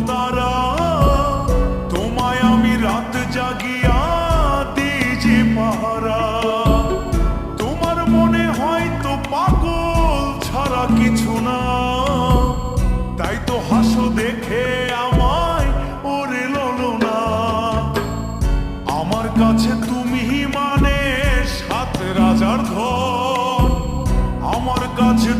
তারা, তোমায় আমি রাত জাগিয়া দিই যে পাহারা। তোমার মনে হয়তো পাগল ছাড়া কিছু না, তাই তো হাসো দেখে আমায় ওরে ললনা। আমার কাছে তুমি মানে সাত রাজার ধন, আমার কাছে